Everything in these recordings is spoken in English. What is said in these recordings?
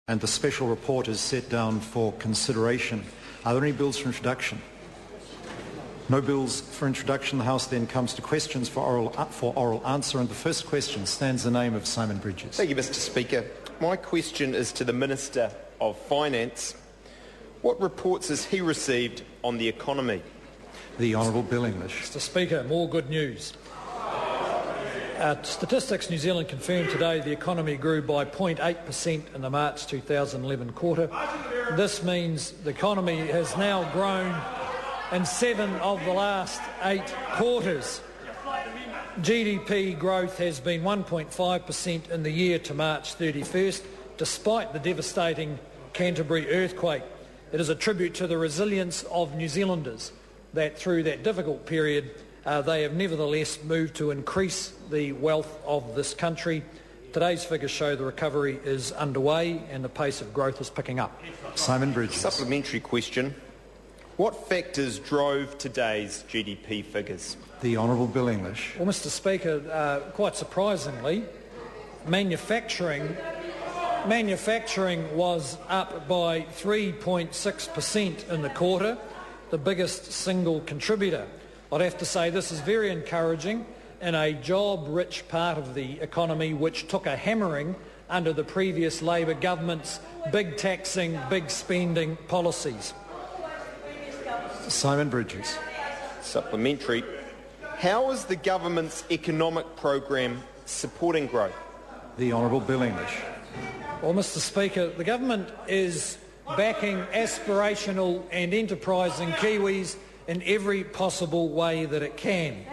And the special report is set down for consideration. Are there any bills for introduction? No bills for introduction. The House then comes to questions for oral answer. And the first question stands the name of Simon Bridges. Thank you, Mr. Speaker. My question is to the Minister of Finance. What reports has he received on the economy? The Honourable Bill English. Mr. Speaker, more good news. Statistics New Zealand confirmed today the economy grew by 0.8% in the March 2011 quarter. This means the economy has now grown in 7 of the last 8 quarters. GDP growth has been 1.5% in the year to March 31st, despite the devastating Canterbury earthquake. It is a tribute to the resilience of New Zealanders that through that difficult period they have nevertheless moved to increase the wealth of this country. Today's figures show the recovery is underway and the pace of growth is picking up. Simon Bridges. Supplementary question. What factors drove today's GDP figures? The Honourable Bill English. Well, Mr. Speaker, quite surprisingly, manufacturing was up by 3.6% in the quarter, the biggest single contributor. I'd have to say this is very encouraging in a job-rich part of the economy which took a hammering under the previous Labor government's big taxing, big spending policies. Simon Bridges. Supplementary. How is the government's economic program supporting growth? The Honourable Bill English. Well, Mr. Speaker, the government is backing aspirational and enterprising Kiwis in every possible way that it can.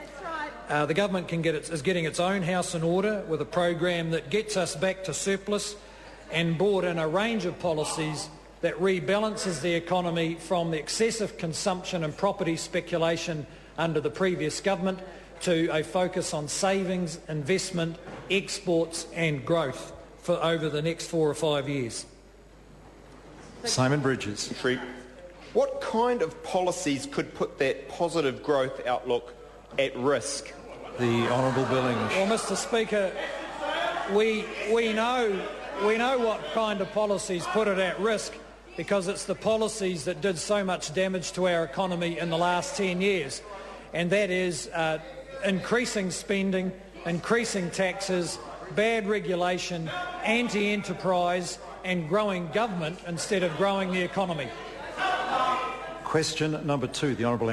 The government is getting its own house in order with a program that gets us back to surplus and brought in a range of policies that rebalances the economy from the excessive consumption and property speculation under the previous government to a focus on savings, investment, exports and growth for over the next 4 or 5 years. Simon Bridges. What kind of policies could put that positive growth outlook at risk? The Honourable Bill English. Well, Mr. Speaker, we know what kind of policies put it at risk because it's the policies that did so much damage to our economy in the last 10 years, and that is increasing spending, increasing taxes, bad regulation, anti-enterprise and growing government instead of growing the economy. Question number 2, the Honourable